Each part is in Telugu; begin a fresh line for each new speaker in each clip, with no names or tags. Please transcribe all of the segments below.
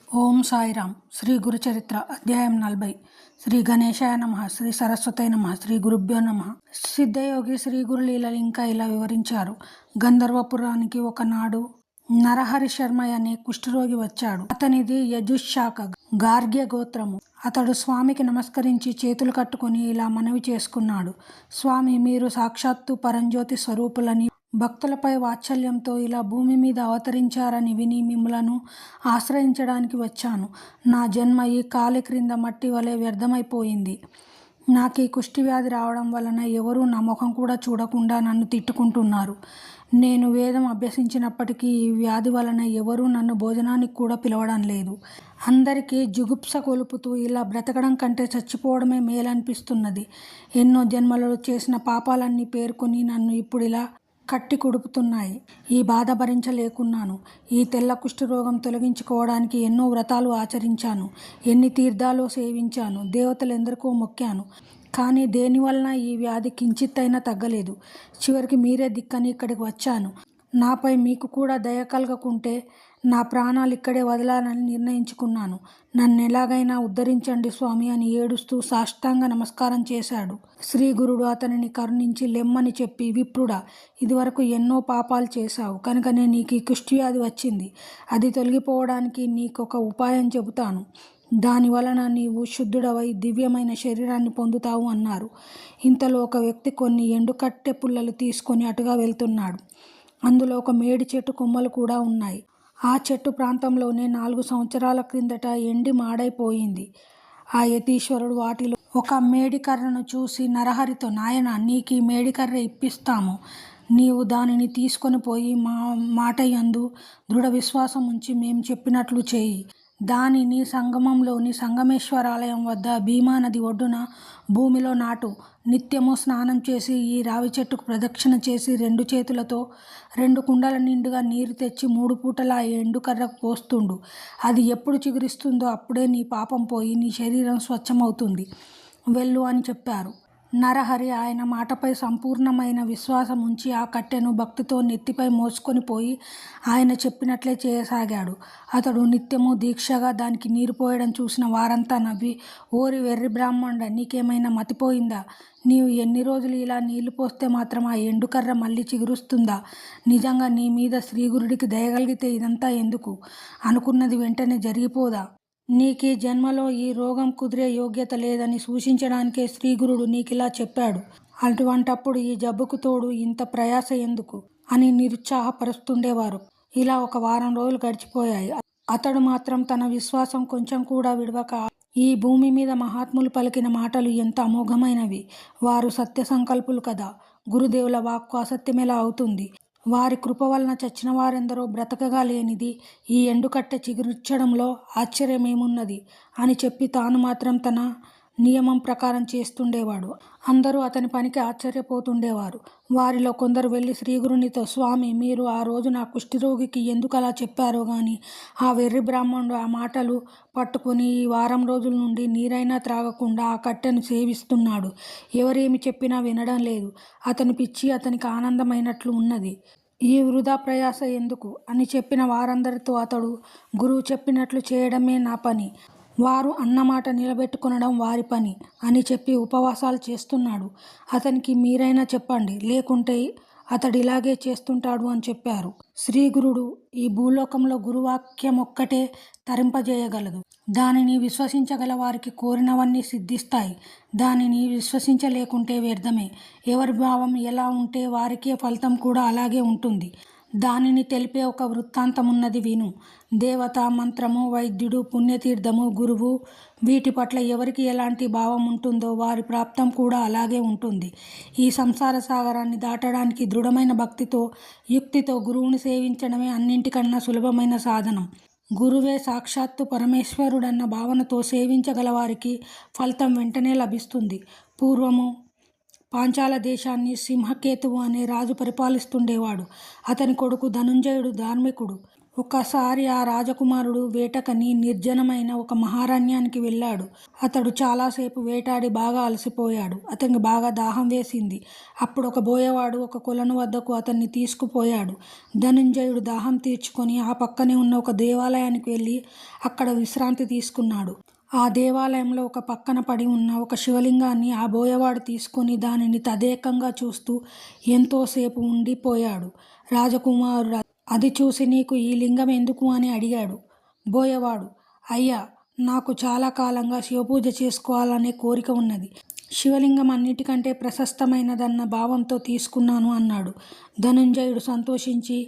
ఓం సాయిరామ్. శ్రీ గురుచరిత్ర అధ్యాయం 40. శ్రీ గణేశాయ నమః. శ్రీ సరస్వతై నమః. శ్రీ గురుభ్యో నమః. సిద్ధయోగి శ్రీ గురులీలలు ఇంకా ఇలా వివరించారు. గంధర్వపురానికి ఒకనాడు నరహరి శర్మ అనే కుష్ఠరోగి వచ్చాడు. అతనిది యజుశాఖ గార్గ్య గోత్రము. అతడు స్వామికి నమస్కరించి చేతులు కట్టుకుని ఇలా మనవి చేసుకున్నాడు. స్వామి, మీరు సాక్షాత్తు పరంజ్యోతి స్వరూపులని, భక్తులపై వాత్సల్యంతో ఇలా భూమి మీద అవతరించారని విని మిమ్మలను ఆశ్రయించడానికి వచ్చాను. నా జన్మ ఈ కాలి క్రింద మట్టి వలె వ్యర్థమైపోయింది. నాకు ఈ కుష్టి వ్యాధి రావడం వలన ఎవరూ నా ముఖం కూడా చూడకుండా నన్ను తిట్టుకుంటున్నారు. నేను వేదం అభ్యసించినప్పటికీ ఈ వ్యాధి వలన ఎవరూ నన్ను భోజనానికి కూడా పిలవడం లేదు. అందరికీ జుగుప్స కొలుపుతూ ఇలా బ్రతకడం కంటే చచ్చిపోవడమే మేలనిపిస్తున్నది. ఎన్నో జన్మలలో చేసిన పాపాలన్నీ పేర్కొని నన్ను ఇప్పుడు ఇలా కట్టి కుడుపుతున్నాయి. ఈ బాధ భరించలేకున్నాను. ఈ తెల్ల కుష్ఠరోగం తొలగించుకోవడానికి ఎన్నో వ్రతాలు ఆచరించాను. ఎన్ని తీర్థాలు సేవించాను. దేవతలెందరికో మొక్కాను. కానీ దేనివలన ఈ వ్యాధి కించిత్తైనా తగ్గలేదు. చివరికి మీరే దిక్కని ఇక్కడికి వచ్చాను. నాపై మీకు కూడా దయ కలగకుంటే నా ప్రాణాలు ఇక్కడే వదలాలని నిర్ణయించుకున్నాను. నన్ను ఎలాగైనా ఉద్ధరించండి స్వామి అని ఏడుస్తూ సాష్టాంగ నమస్కారం చేశాడు. శ్రీ గురుడు అతనిని కరుణించి లెమ్మని చెప్పి, విప్రుడా, ఇదివరకు ఎన్నో పాపాలు చేశావు కనుకనే నీకు ఈ కుష్ఠవ్యాధి వచ్చింది. అది తొలగిపోవడానికి నీకొక ఉపాయం చెబుతాను. దానివలన నీవు శుద్ధుడవై దివ్యమైన శరీరాన్ని పొందుతావు అన్నారు. ఇంతలో ఒక వ్యక్తి కొన్ని ఎండుకట్టె పుల్లలు తీసుకొని అటుగా వెళ్తున్నాడు. అందులో ఒక మేడి చెట్టు కొమ్మలు కూడా ఉన్నాయి. ఆ చెట్టు ప్రాంతంలోనే 4 సంవత్సరాల క్రిందట ఎండి మాడైపోయింది. ఆ యతీశ్వరుడు వాటిలో ఒక మేడికర్రను చూసి నరహరితో, నాయన, నీకు ఈ మేడికర్ర ఇప్పిస్తాము. నీవు దానిని తీసుకొని పోయి మా మాట యందు దృఢ విశ్వాసం ఉంచి మేము చెప్పినట్లు చేయి. దానిని సంగమంలోని సంగమేశ్వరాలయం వద్ద భీమా నది ఒడ్డున భూమిలో నాటు. నిత్యము స్నానం చేసి ఈ రావి చెట్టుకు ప్రదక్షిణ చేసి 2 చేతులతో 2 కుండల నిండుగా నీరు తెచ్చి 3 పూటలా ఆ ఎండుకర్రకు పోస్తుండు. అది ఎప్పుడు చిగురిస్తుందో అప్పుడే నీ పాపం పోయి నీ శరీరం స్వచ్ఛమవుతుంది. వెళ్ళు అని చెప్పారు. నరహరి ఆయన మాటపై సంపూర్ణమైన విశ్వాసం ఉంచి ఆ కట్టెను భక్తితో నెత్తిపై మోసుకొని పోయి ఆయన చెప్పినట్లే చేయసాగాడు. అతడు నిత్యము దీక్షగా దానికి నీరు పోయడం చూసిన వారంతా నవ్వి, ఓరి వెర్రి బ్రాహ్మణ, నీకేమైనా మతిపోయిందా? నీవు ఎన్ని రోజులు ఇలా నీళ్లు పోస్తే మాత్రం ఆ ఎండుకర్ర మళ్ళీ చిగురుస్తుందా? నిజంగా నీ మీద శ్రీగురుడికి దయగలిగితే ఇదంతా ఎందుకు? అనుకున్నది వెంటనే జరిగిపోదా? నీకీ జన్మలో ఈ రోగం కుదిరే యోగ్యత లేదని సూచించడానికే శ్రీగురుడు నీకిలా చెప్పాడు. అటువంటప్పుడు ఈ జబ్బుకు తోడు ఇంత ప్రయాస ఎందుకు అని నిరుత్సాహపరుస్తుండేవారు. ఇలా ఒక వారం రోజులు గడిచిపోయాయి. అతడు మాత్రం తన విశ్వాసం కొంచెం కూడా విడవక, ఈ భూమి మీద మహాత్ములు పలికిన మాటలు ఎంత అమోఘమైనవి. వారు సత్య సంకల్పులు కదా. గురుదేవుల వాక్కు అసత్యమెలా అవుతుంది? వారి కృప వలన చచ్చిన వారెందరో బ్రతకగా లేనిది ఈ ఎండుకట్టె చిగురించడంలో ఆశ్చర్యమేమున్నది అని చెప్పి తాను మాత్రం తన నియమం ప్రకారం చేస్తుండేవాడు. అందరూ అతని పనికి ఆశ్చర్యపోతుండేవారు. వారిలో కొందరు వెళ్ళి శ్రీగురునితో, స్వామి, మీరు ఆ రోజు నా కుష్ఠరోగికి ఎందుకు అలా చెప్పారో గాని ఆ వెర్రి బ్రాహ్మణుడు ఆ మాటలు పట్టుకుని ఈ వారం రోజుల నుండి నీరైనా త్రాగకుండా ఆ కట్టెను సేవిస్తున్నాడు. ఎవరేమి చెప్పినా వినడం లేదు. అతని పిచ్చి అతనికి ఆనందమైనట్లు ఉన్నది. ఈ వృధా ప్రయాస ఎందుకు అని చెప్పిన వారందరితో అతడు, గురువు చెప్పినట్లు చేయడమే నా పని. వారు అన్నమాట నిలబెట్టుకొనడం వారి పని అని చెప్పి ఉపవాసాలు చేస్తున్నాడు. అతనికి మీరైనా చెప్పండి, లేకుంటే అతడు ఇలాగే చేస్తుంటాడు అని చెప్పారు. శ్రీగురుడు, ఈ భూలోకంలో గురువాక్యం ఒక్కటే తరింపజేయగలదు. దానిని విశ్వసించగల వారికి కోరినవన్నీ సిద్ధిస్తాయి. దానిని విశ్వసించలేకుంటే వ్యర్థమే. ఎవరి భావం ఎలా ఉంటే వారికే ఫలితం కూడా అలాగే ఉంటుంది. దానిని తెలిపే ఒక వృత్తాంతమున్నది, విను. దేవత, మంత్రము, వైద్యుడు, పుణ్యతీర్థము, గురువు, వీటి పట్ల ఎవరికి ఎలాంటి భావం ఉంటుందో వారి ప్రాప్తం కూడా అలాగే ఉంటుంది. ఈ సంసార సాగరాన్ని దాటడానికి దృఢమైన భక్తితో, యుక్తితో గురువుని సేవించడమే అన్నింటికన్నా సులభమైన సాధనం. గురువే సాక్షాత్తు పరమేశ్వరుడన్న భావనతో సేవించగల వారికి ఫలితం వెంటనే లభిస్తుంది. పూర్వము పాంచాల దేశాన్ని సింహకేతువు అనే రాజు పరిపాలిస్తుండేవాడు. అతని కొడుకు ధనుంజయుడు ధార్మికుడు. ఒకసారి ఆ రాజకుమారుడు వేటకని నిర్జనమైన ఒక మహారణ్యానికి వెళ్ళాడు. అతడు చాలాసేపు వేటాడి బాగా అలసిపోయాడు. అతనికి బాగా దాహం వేసింది. అప్పుడు ఒక బోయవాడు ఒక కొలను వద్దకు అతన్ని తీసుకుపోయాడు. ధనుంజయుడు దాహం తీర్చుకొని ఆ పక్కనే ఉన్న ఒక దేవాలయానికి వెళ్ళి అక్కడ విశ్రాంతి తీసుకున్నాడు. ఆ దేవాలయంలో ఒక పక్కన పడి ఉన్న ఒక శివలింగాన్ని ఆ బోయవాడు తీసుకొని దానిని తదేకంగా చూస్తూ ఎంతోసేపు ఉండిపోయాడు. రాజకుమారుడు అది చూసి నీకు ఈ లింగం ఎందుకు అని అడిగాడు. బోయవాడు, అయ్యా, నాకు చాలా కాలంగా శివపూజ చేసుకోవాలనే కోరిక ఉన్నది. శివలింగం అన్నిటికంటే ప్రశస్తమైనదన్న భావంతో తీసుకున్నాను అన్నాడు. ధనుంజయుడు సంతోషించి,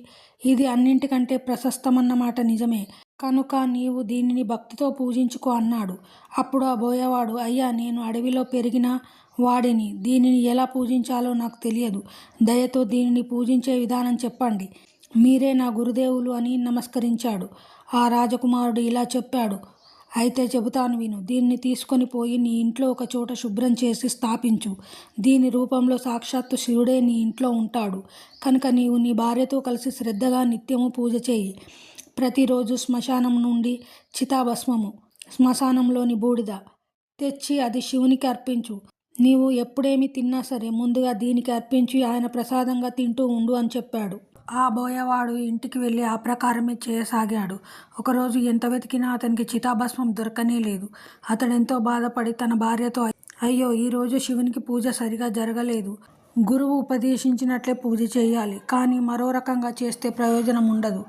ఇది అన్నింటికంటే ప్రశస్తమన్నమాట నిజమే, కనుక నీవు దీనిని భక్తితో పూజించుకో అన్నాడు. అప్పుడు ఆ బోయవాడు, అయ్యా, నేను అడవిలో పెరిగిన వాడిని, దీనిని ఎలా పూజించాలో నాకు తెలియదు. దయతో దీనిని పూజించే విధానం చెప్పండి. మీరే నా గురుదేవులు అని నమస్కరించాడు. ఆ రాజకుమారుడు ఇలా చెప్పాడు, అయితే చెబుతాను విను. దీన్ని తీసుకొని పోయి నీ ఇంట్లో ఒక చోట శుభ్రం చేసి స్థాపించు. దీని రూపంలో సాక్షాత్తు శివుడే నీ ఇంట్లో ఉంటాడు. కనుక నీవు నీ భార్యతో కలిసి శ్రద్ధగా నిత్యము పూజ చేయి. ప్రతిరోజు శ్మశానం నుండి చితాభస్మము, శ్మశానంలోని బూడిద తెచ్చి అది శివునికి అర్పించు. నీవు ఎప్పుడేమి తిన్నా సరే ముందుగా దీనికి అర్పించి ఆయన ప్రసాదంగా తింటూ ఉండు అని చెప్పాడు. ఆ బోయవాడు ఇంటికి వెళ్ళి ఆ ప్రకారమే చేయసాగాడు. ఒకరోజు ఎంత వెతికినా అతనికి చితాభస్మం దొరకనే లేదు. అతడెంతో బాధపడి తన భార్యతో, అయ్యో, ఈరోజు శివునికి పూజ సరిగా జరగలేదు. గురువు ఉపదేశించినట్లే పూజ చేయాలి, కానీ మరో రకంగా చేస్తే ప్రయోజనం ఉండదు.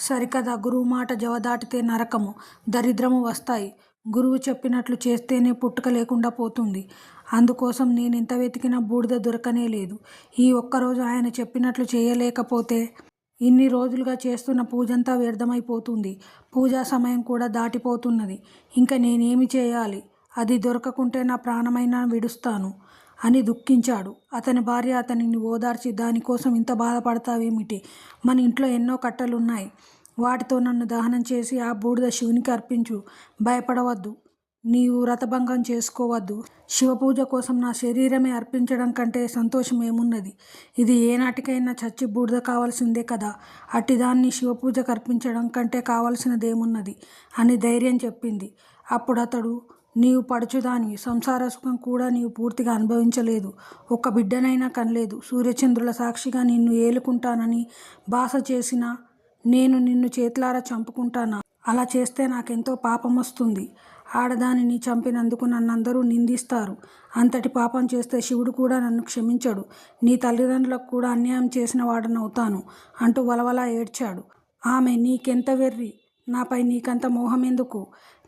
సరికదా, గురువు మాట జవదాటితే నరకము, దరిద్రము వస్తాయి. గురువు చెప్పినట్లు చేస్తేనే పుట్టుక లేకుండా పోతుంది. అందుకోసం నేనెంత వెతికినా బూడిద దొరకనే లేదు. ఈ ఒక్కరోజు ఆయన చెప్పినట్లు చేయలేకపోతే ఇన్ని రోజులుగా చేస్తున్న పూజంతా వ్యర్థమైపోతుంది. పూజా సమయం కూడా దాటిపోతున్నది. ఇంకా నేనేమి చేయాలి? అది దొరకకుంటే నా ప్రాణమైనా విడుస్తాను అని దుఃఖించాడు. అతని భార్య అతనిని ఓదార్చి, దానికోసం ఇంత బాధపడతావేమిటి? మన ఇంట్లో ఎన్నో కట్టెలున్నాయి. వాటితో నన్ను దహనం చేసి ఆ బూడిద శివునికి అర్పించు. భయపడవద్దు. నీవు వ్రతభంగం చేసుకోవద్దు. శివపూజ కోసం నా శరీరమే అర్పించడం కంటే సంతోషం ఏమున్నది? ఇది ఏనాటికైనా చచ్చి బూడిద కావాల్సిందే కదా. అట్టిదాన్ని శివపూజకు అర్పించడం కంటే కావలసినదేమున్నది అని ధైర్యం చెప్పింది. అప్పుడు అతడు, నీవు పడుచుదానివి, సంసార సుఖం కూడా నీవు పూర్తిగా అనుభవించలేదు. ఒక్క బిడ్డనైనా కనలేదు. సూర్యచంద్రుల సాక్షిగా నిన్ను ఏలుకుంటానని భాష చేసినా నేను నిన్ను చేతులారా చంపుకుంటానా? అలా చేస్తే నాకెంతో పాపం వస్తుంది. ఆడదానిని చంపినందుకు నన్నందరూ నిందిస్తారు. అంతటి పాపం చేస్తే శివుడు కూడా నన్ను క్షమించడు. నీ తల్లిదండ్రులకు కూడా అన్యాయం చేసిన వాడనవుతాను అంటూ వలవలా ఏడ్చాడు. ఆమె, నీకెంత వెర్రి? నాపై నీకంత మోహమెందుకు?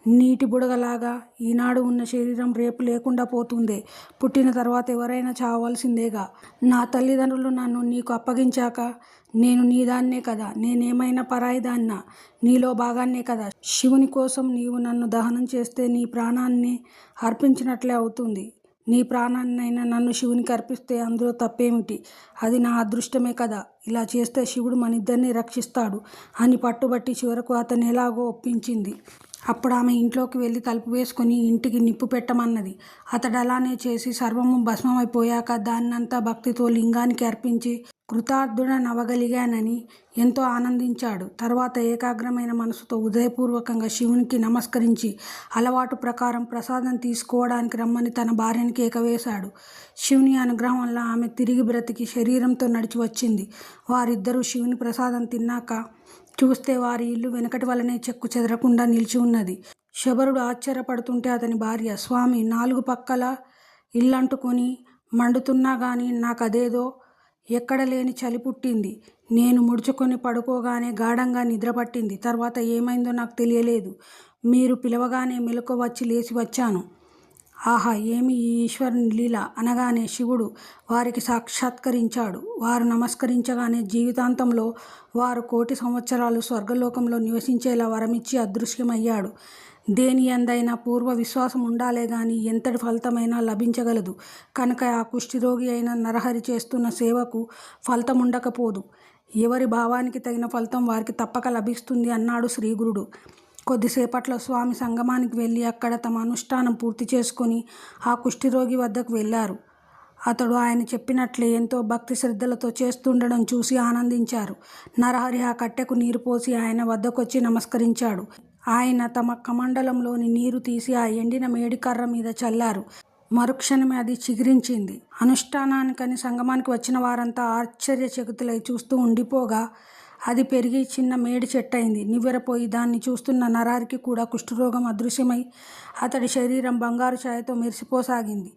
నీటి బుడగలాగా ఈనాడు ఉన్న శరీరం రేపు లేకుండా పోతుందే. పుట్టిన తర్వాత ఎవరైనా చావవలసిందేగా. నా తల్లిదండ్రులు నన్ను నీకు అప్పగించాక నేను నీదాన్నే కదా. నేనేమైనా పరాయిదాన్నా? నీలో భాగాన్నే కదా. శివుని కోసం నీవు నన్ను దహనం చేస్తే నీ ప్రాణాన్ని అర్పించినట్లే అవుతుంది. నీ ప్రాణాన్నైనా నన్ను శివునికి అర్పిస్తే అందులో తప్పేమిటి? అది నా అదృష్టమే కదా. ఇలా చేస్తే శివుడు మనిద్దరిని రక్షిస్తాడు అని పట్టుబట్టి చివరకు అతను ఎలాగో ఒప్పించింది. అప్పుడు ఆమె ఇంట్లోకి వెళ్ళి తలుపు వేసుకొని ఇంటికి నిప్పు పెట్టమన్నది. అతడు అలానే చేసి సర్వము భస్మమైపోయాక దాన్నంతా భక్తితో లింగానికి అర్పించి కృతార్థుడనవగలిగానని ఎంతో ఆనందించాడు. తర్వాత ఏకాగ్రమైన మనసుతో హృదయపూర్వకంగా శివునికి నమస్కరించి అలవాటు ప్రకారం ప్రసాదం తీసుకోవడానికి రమ్మని తన భార్యని కేకవేశాడు. శివుని అనుగ్రహం వల్ల ఆమె తిరిగి బ్రతికి శరీరంతో నడిచి వచ్చింది. వారిద్దరూ శివుని ప్రసాదం తిన్నాక చూస్తే వారి ఇల్లు వెనకటి వలనే చెక్కు చెదరకుండా నిలిచి ఉన్నది. శబరుడు ఆశ్చర్యపడుతుంటే అతని భార్య, స్వామి, 4 పక్కల ఇల్లంటుకొని మండుతున్నా గాని నాకదేదో ఎక్కడ లేని చలి పుట్టింది. నేను ముడుచుకొని పడుకోగానే గాఢంగా నిద్రపట్టింది. తర్వాత ఏమైందో నాకు తెలియలేదు. మీరు పిలవగానే మెలకువ వచ్చి లేచి వచ్చాను. ఆహా, ఏమి ఈ ఈశ్వరుని లీల అనగానే శివుడు వారికి సాక్షాత్కరించాడు. వారు నమస్కరించగానే జీవితాంతంలో వారు 1,000,000 సంవత్సరాలు స్వర్గలోకంలో నివసించేలా వరమిచ్చి అదృశ్యమయ్యాడు. దేని యందైనా పూర్వ విశ్వాసం ఉండాలే గాని ఎంతటి ఫలితమైనా లభించగలదు. కనుక ఆ కుష్ఠిరోగి అయిన నరహరి చేస్తున్న సేవకు ఫలితం ఉండకపోదు. ఎవరి భావానికి తగిన ఫలితం వారికి తప్పక లభిస్తుంది అన్నాడు శ్రీగురుడు. కొద్దిసేపట్లో స్వామి సంగమానికి వెళ్ళి అక్కడ తమ అనుష్ఠానం పూర్తి చేసుకొని ఆ కుష్ఠిరోగి వద్దకు వెళ్ళారు. అతడు ఆయన చెప్పినట్లే ఎంతో భక్తి శ్రద్ధలతో చేస్తుండడం చూసి ఆనందించారు. నరహరి ఆ కట్టెకు నీరు పోసి ఆయన వద్దకొచ్చి నమస్కరించాడు. ఆయన తమ కమండలంలోని నీరు తీసి ఆ ఎండిన మేడి కర్ర మీద చల్లారు. మరుక్షణమే అది చిగురించింది. అనుష్ఠానానికని సంగమానికి వచ్చిన వారంతా ఆశ్చర్యచకితులై చూస్తూ ఉండిపోగా అది పెరిగి చిన్న మేడి చెట్టయింది. నివ్వెరపోయి దాన్ని చూస్తున్న నరహరికి కూడా కుష్ఠరోగం అదృశ్యమై అతడి శరీరం బంగారు ఛాయతో మెరిసిపోసాగింది.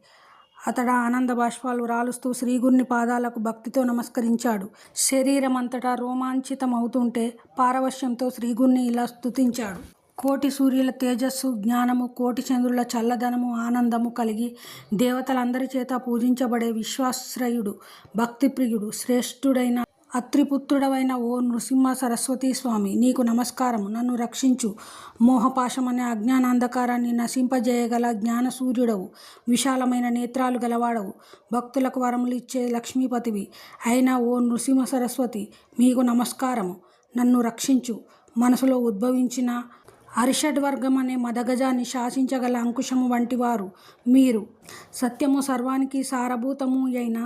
అతడు ఆనంద బాష్పాలు రాలుస్తూ శ్రీగురుని పాదాలకు భక్తితో నమస్కరించాడు. శరీరం అంతటా రోమాంచితమవుతుంటే పారవశ్యంతో శ్రీగురుని ఇలా స్తుతించాడు. కోటి సూర్యుల తేజస్సు, జ్ఞానము, కోటి చంద్రుల చల్లదనము, ఆనందము కలిగి దేవతలందరి చేత పూజించబడే విశ్వాశ్రయుడు, భక్తిప్రియుడు, శ్రేష్ఠుడైన అత్రిపుత్రుడవైన ఓ నృసింహ సరస్వతీ స్వామి, నీకు నమస్కారము. నన్ను రక్షించు. మోహపాశమనే అజ్ఞానాంధకారాన్ని నశింపజేయగల జ్ఞానసూర్యుడవు, విశాలమైన నేత్రాలు గలవాడవు, భక్తులకు వరములు ఇచ్చే లక్ష్మీపతివి అయిన ఓ నృసింహ సరస్వతి, మీకు నమస్కారము. నన్ను రక్షించు. మనసులో ఉద్భవించిన అరిషడ్వర్గం అనే మదగజాన్ని శాసించగల అంకుశము వంటివారు మీరు. సత్యము సర్వానికి సారభూతము అయిన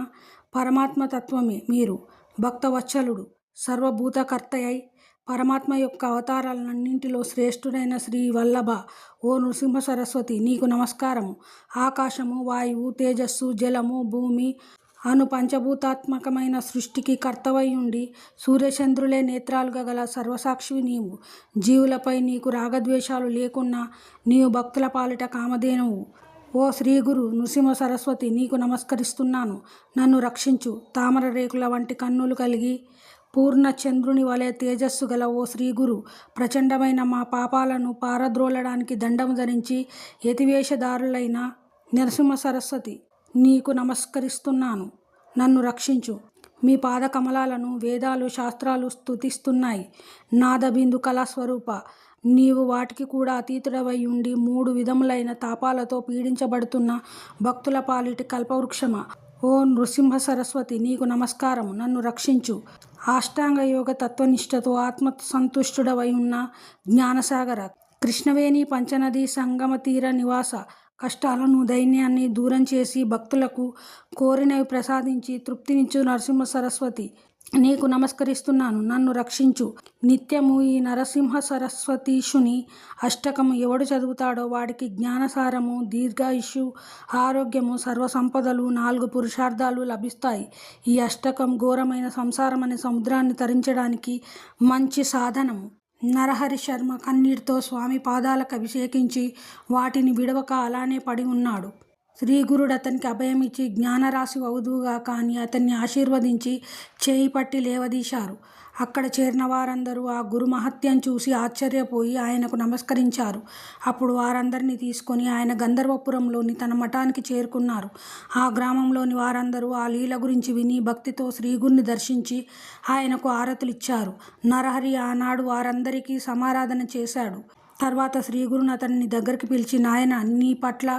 పరమాత్మతత్వమే మీరు. భక్తవత్సలుడు, సర్వభూతకర్తయై పరమాత్మ యొక్క అవతారాలన్నింటిలో శ్రేష్ఠుడైన శ్రీ వల్లభ ఓ నృసింహ సరస్వతి, నీకు నమస్కారము. ఆకాశము, వాయువు, తేజస్సు, జలము, భూమి అను పంచభూతాత్మకమైన సృష్టికి కర్తవై ఉండి సూర్యచంద్రులే నేత్రాలుగా గల సర్వసాక్షివి నీవు. జీవులపై నీకు రాగద్వేషాలు లేకున్నా నీవు భక్తుల పాలిట కామధేనువు. ఓ శ్రీగురు నృసింహ సరస్వతి, నీకు నమస్కరిస్తున్నాను. నన్ను రక్షించు. తామర రేకుల వంటి కన్నులు కలిగి పూర్ణ చంద్రుని వలె తేజస్సు గల ఓ శ్రీగురు, ప్రచండమైన మా పాపాలను పారద్రోలడానికి దండము ధరించి యతివేషధారులైన నరసింహ సరస్వతి, నీకు నమస్కరిస్తున్నాను. నన్ను రక్షించు. మీ పాదకమలాలను వేదాలు, శాస్త్రాలు స్తుతిస్తున్నాయి. నాదబిందు కళాస్వరూప, నీవు వాటికి కూడా అతీతుడవై ఉండి 3 విధములైన తాపాలతో పీడించబడుతున్న భక్తుల పాలిటి కల్పవృక్షమా ఓ నృసింహ సరస్వతి, నీకు నమస్కారము. నన్ను రక్షించు. అష్టాంగ యోగ తత్వనిష్టతో ఆత్మసంతుష్టుడవై ఉన్న జ్ఞానసాగర, కృష్ణవేణి పంచనది సంగమ తీర నివాస, కష్టాలను దైన్యాన్ని దూరం చేసి భక్తులకు కోరినవి ప్రసాదించి తృప్తినిచ్చు నరసింహ సరస్వతి, నీకు నమస్కరిస్తున్నాను. నన్ను రక్షించు. నిత్యము ఈ నరసింహ సరస్వతీశుని అష్టకము ఎవడు చదువుతాడో వాడికి జ్ఞానసారము, దీర్ఘాయుష్యు, ఆరోగ్యము, సర్వసంపదలు, 4 పురుషార్థాలు లభిస్తాయి. ఈ అష్టకం ఘోరమైన సంసారం అనే సముద్రాన్ని తరించడానికి మంచి సాధనము. నరహరి శర్మ కన్నీటితో స్వామి పాదాలకు అభిషేకించి వాటిని విడవక అలానే పడి ఉన్నాడు. శ్రీగురుడు అతనికి అభయమిచ్చి జ్ఞానరాశి అవుదువుగాక అని అతన్ని ఆశీర్వదించి చేయి పట్టి లేవదీశారు. అక్కడ చేరిన వారందరూ ఆ గురు మహత్యం చూసి ఆశ్చర్యపోయి ఆయనకు నమస్కరించారు. అప్పుడు వారందరినీ తీసుకొని ఆయన గంధర్వపురంలోని తన మఠానికి చేరుకున్నారు. ఆ గ్రామంలోని వారందరూ ఆ లీల గురించి విని భక్తితో శ్రీగురుని దర్శించి ఆయనకు ఆరతులిచ్చారు. నరహరి ఆనాడు వారందరికీ సమారాధన చేశాడు. తర్వాత శ్రీగురుని అతన్ని దగ్గరికి పిలిచి, నాయన, నీ పట్ల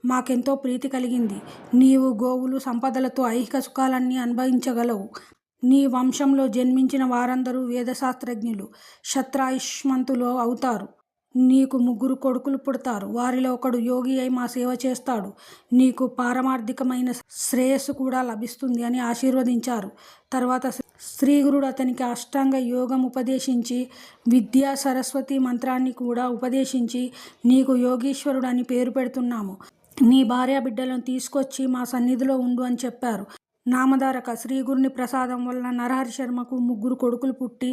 మాకెంతో ప్రీతి కలిగింది. నీవు గోవులు, సంపదలతో ఐహిక సుఖాలన్నీ అనుభవించగలవు. నీ వంశంలో జన్మించిన వారందరూ వేదశాస్త్రజ్ఞులు, శత్రాయుష్మంతులు అవుతారు. నీకు 3 కొడుకులు పుడతారు. వారిలో ఒకడు యోగి అయి మా సేవ చేస్తాడు. నీకు పారమార్థికమైన శ్రేయస్సు కూడా లభిస్తుంది అని ఆశీర్వదించారు. తర్వాత శ్రీగురుడు అతనికి అష్టాంగ యోగం ఉపదేశించి విద్యా సరస్వతి మంత్రాన్ని కూడా ఉపదేశించి, నీకు యోగీశ్వరుడు అని పేరు పెడుతున్నాము. నీ భార్య బిడ్డలను తీసుకొచ్చి మా సన్నిధిలో ఉండు అని చెప్పారు. నామధారక శ్రీగురుని ప్రసాదం వలన నరహరి శర్మకు 3 కొడుకులు పుట్టి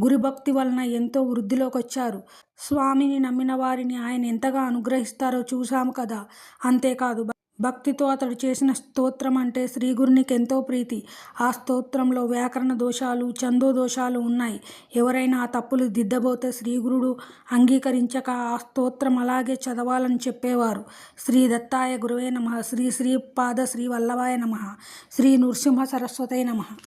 గురుభక్తి వలన ఎంతో వృద్ధిలోకొచ్చారు. స్వామిని నమ్మిన వారిని ఆయన ఎంతగా అనుగ్రహిస్తారో చూశాము కదా. అంతేకాదు, భక్తితో అతడు చేసిన స్తోత్రం అంటే శ్రీగురునికి ఎంతో ప్రీతి. ఆ స్తోత్రంలో వ్యాకరణ దోషాలు, ఛందో దోషాలు ఉన్నాయి. ఎవరైనా ఆ తప్పులు దిద్దబోతే శ్రీగురుడు అంగీకరించక ఆ స్తోత్రం అలాగే చదవాలని చెప్పేవారు. శ్రీ దత్తాయ గురువే నమః. శ్రీ శ్రీపాద శ్రీ వల్లభాయ నమః. శ్రీ నృసింహ సరస్వతై నమః.